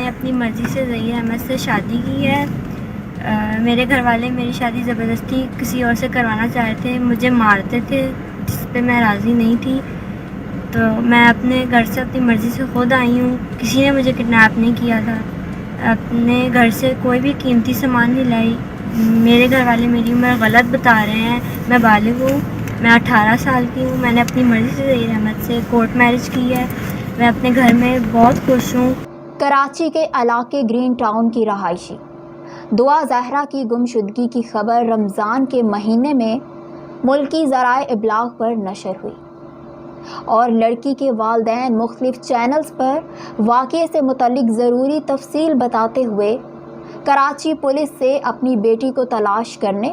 اپنی مرضی سے ظہیر احمد سے شادی کی ہے۔ میرے گھر والے میری شادی زبردستی کسی اور سے کروانا چاہے تھے، مجھے مارتے تھے جس پہ میں راضی نہیں تھی۔ تو میں اپنے گھر سے اپنی مرضی سے خود آئی ہوں، کسی نے مجھے کڈنیپ نہیں کیا تھا۔ اپنے گھر سے کوئی بھی قیمتی سامان نہیں لائی۔ میرے گھر والے میری عمر غلط بتا رہے ہیں۔ میں بالغ ہوں، میں 18 سال کی ہوں۔ میں نے اپنی مرضی سے ظہیر احمد سے کورٹ میرج کی ہے۔ میں اپنے گھر میں بہت خوش ہوں۔ کراچی کے علاقے گرین ٹاؤن کی رہائشی دعا زہرا کی گمشدگی کی خبر رمضان کے مہینے میں ملکی ذرائع ابلاغ پر نشر ہوئی اور لڑکی کے والدین مختلف چینلز پر واقعے سے متعلق ضروری تفصیل بتاتے ہوئے کراچی پولیس سے اپنی بیٹی کو تلاش کرنے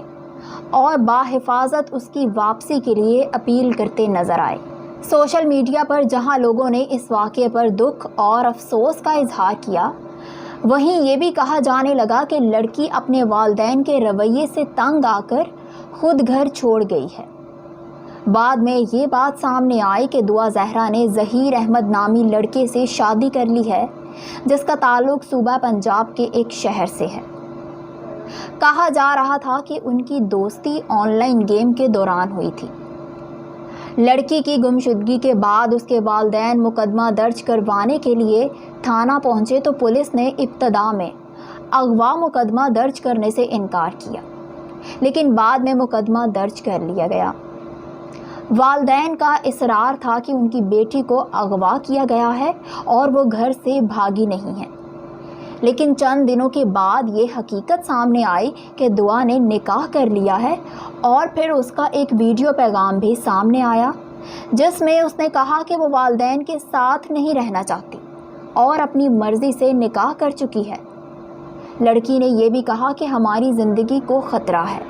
اور بحفاظت اس کی واپسی کے لیے اپیل کرتے نظر آئے۔ سوشل میڈیا پر جہاں لوگوں نے اس واقعے پر دکھ اور افسوس کا اظہار کیا، وہیں یہ بھی کہا جانے لگا کہ لڑکی اپنے والدین کے رویے سے تنگ آ کر خود گھر چھوڑ گئی ہے۔ بعد میں یہ بات سامنے آئی کہ دعا زہرا نے ظہیر احمد نامی لڑکے سے شادی کر لی ہے، جس کا تعلق صوبہ پنجاب کے ایک شہر سے ہے۔ کہا جا رہا تھا کہ ان کی دوستی آن لائن گیم کے دوران ہوئی تھی۔ لڑکی کی گمشدگی کے بعد اس کے والدین مقدمہ درج کروانے کے لیے تھانہ پہنچے تو پولیس نے ابتدا میں اغوا مقدمہ درج کرنے سے انکار کیا، لیکن بعد میں مقدمہ درج کر لیا گیا۔ والدین کا اصرار تھا کہ ان کی بیٹی کو اغوا کیا گیا ہے اور وہ گھر سے بھاگی نہیں ہے، لیکن چند دنوں کے بعد یہ حقیقت سامنے آئی کہ دعا نے نکاح کر لیا ہے، اور پھر اس کا ایک ویڈیو پیغام بھی سامنے آیا جس میں اس نے کہا کہ وہ والدین کے ساتھ نہیں رہنا چاہتی اور اپنی مرضی سے نکاح کر چکی ہے۔ لڑکی نے یہ بھی کہا کہ ہماری زندگی کو خطرہ ہے۔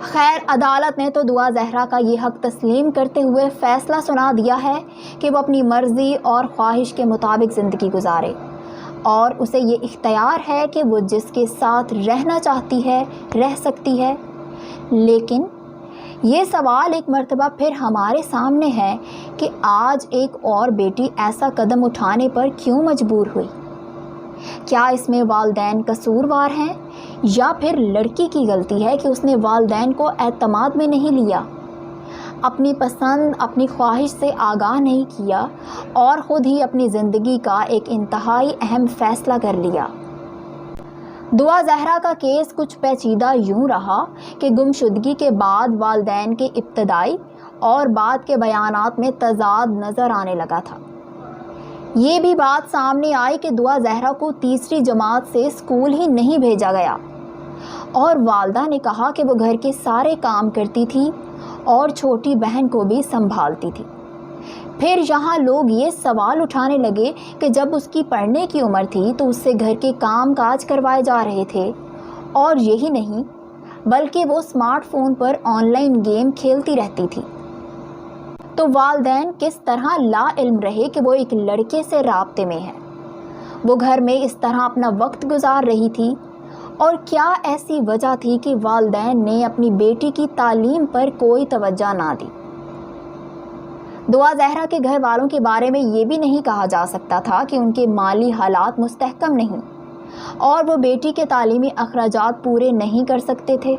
خیر، عدالت نے تو دعا زہرا کا یہ حق تسلیم کرتے ہوئے فیصلہ سنا دیا ہے کہ وہ اپنی مرضی اور خواہش کے مطابق زندگی گزارے، اور اسے یہ اختیار ہے کہ وہ جس کے ساتھ رہنا چاہتی ہے رہ سکتی ہے۔ لیکن یہ سوال ایک مرتبہ پھر ہمارے سامنے ہے کہ آج ایک اور بیٹی ایسا قدم اٹھانے پر کیوں مجبور ہوئی؟ کیا اس میں والدین قصوروار ہیں، یا پھر لڑکی کی غلطی ہے کہ اس نے والدین کو اعتماد میں نہیں لیا، اپنی پسند اپنی خواہش سے آگاہ نہیں کیا اور خود ہی اپنی زندگی کا ایک انتہائی اہم فیصلہ کر لیا؟ دعا زہرا کا کیس کچھ پیچیدہ یوں رہا کہ گمشدگی کے بعد والدین کے ابتدائی اور بعد کے بیانات میں تضاد نظر آنے لگا تھا۔ یہ بھی بات سامنے آئی کہ دعا زہرا کو تیسری جماعت سے اسکول ہی نہیں بھیجا گیا، اور والدہ نے کہا کہ وہ گھر کے سارے کام کرتی تھی اور چھوٹی بہن کو بھی سنبھالتی تھی۔ پھر یہاں لوگ یہ سوال اٹھانے لگے کہ جب اس کی پڑھنے کی عمر تھی تو اس سے گھر کے کام کاج کروائے جا رہے تھے، اور یہی نہیں بلکہ وہ smart phone per on line game کھیلتی رہتی تھی۔ تو والدین کس طرح لا علم رہے کہ وہ ایک لڑکے سے رابطے میں ہے؟ وہ گھر میں اس طرح اپنا وقت گزار رہی تھی، اور کیا ایسی وجہ تھی کہ والدین نے اپنی بیٹی کی تعلیم پر کوئی توجہ نہ دی؟ دعا زہرا کے گھر والوں کے بارے میں یہ بھی نہیں کہا جا سکتا تھا کہ ان کے مالی حالات مستحکم نہیں اور وہ بیٹی کے تعلیمی اخراجات پورے نہیں کر سکتے تھے۔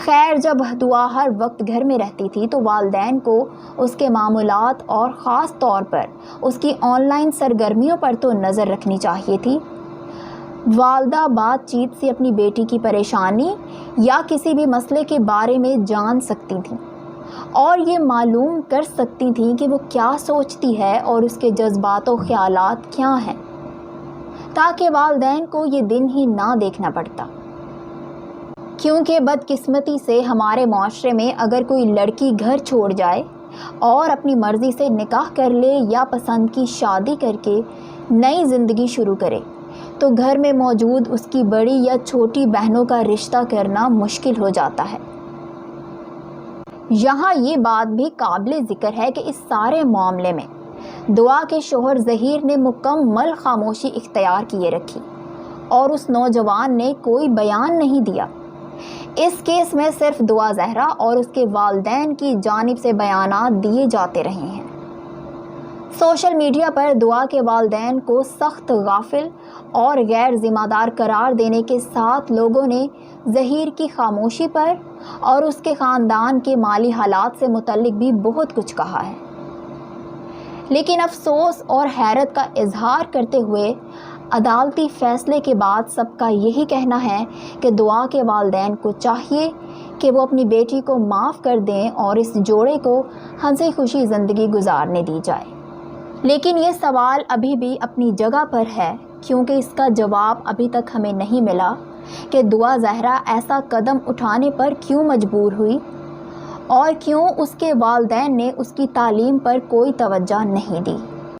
خیر، جب دعا ہر وقت گھر میں رہتی تھی تو والدین کو اس کے معمولات اور خاص طور پر اس کی آن لائن سرگرمیوں پر تو نظر رکھنی چاہیے تھی۔ والدہ بات چیت سے اپنی بیٹی کی پریشانی یا کسی بھی مسئلے کے بارے میں جان سکتی تھیں، اور یہ معلوم کر سکتی تھیں کہ وہ کیا سوچتی ہے اور اس کے جذبات و خیالات کیا ہیں، تاکہ والدین کو یہ دن ہی نہ دیکھنا پڑتا۔ کیونکہ بدقسمتی سے ہمارے معاشرے میں اگر کوئی لڑکی گھر چھوڑ جائے اور اپنی مرضی سے نکاح کر لے یا پسند کی شادی کر کے نئی زندگی شروع کرے تو گھر میں موجود اس کی بڑی یا چھوٹی بہنوں کا رشتہ کرنا مشکل ہو جاتا ہے۔ یہاں یہ بات بھی قابل ذکر ہے کہ اس سارے معاملے میں دعا کے شوہر ظہیر نے مکمل خاموشی اختیار کیے رکھی اور اس نوجوان نے کوئی بیان نہیں دیا۔ اس کیس میں صرف دعا زہرا اور اس کے والدین کی جانب سے بیانات دیے جاتے رہے ہیں۔ سوشل میڈیا پر دعا کے والدین کو سخت غافل اور غیر ذمہ دار قرار دینے کے ساتھ لوگوں نے ظہیر کی خاموشی پر اور اس کے خاندان کے مالی حالات سے متعلق بھی بہت کچھ کہا ہے، لیکن افسوس اور حیرت کا اظہار کرتے ہوئے عدالتی فیصلے کے بعد سب کا یہی کہنا ہے کہ دعا کے والدین کو چاہیے کہ وہ اپنی بیٹی کو معاف کر دیں اور اس جوڑے کو ہنسی خوشی زندگی گزارنے دی جائے۔ لیکن یہ سوال ابھی بھی اپنی جگہ پر ہے، کیونکہ اس کا جواب ابھی تک ہمیں نہیں ملا کہ دعا زہرا ایسا قدم اٹھانے پر کیوں مجبور ہوئی اور کیوں اس کے والدین نے اس کی تعلیم پر کوئی توجہ نہیں دی۔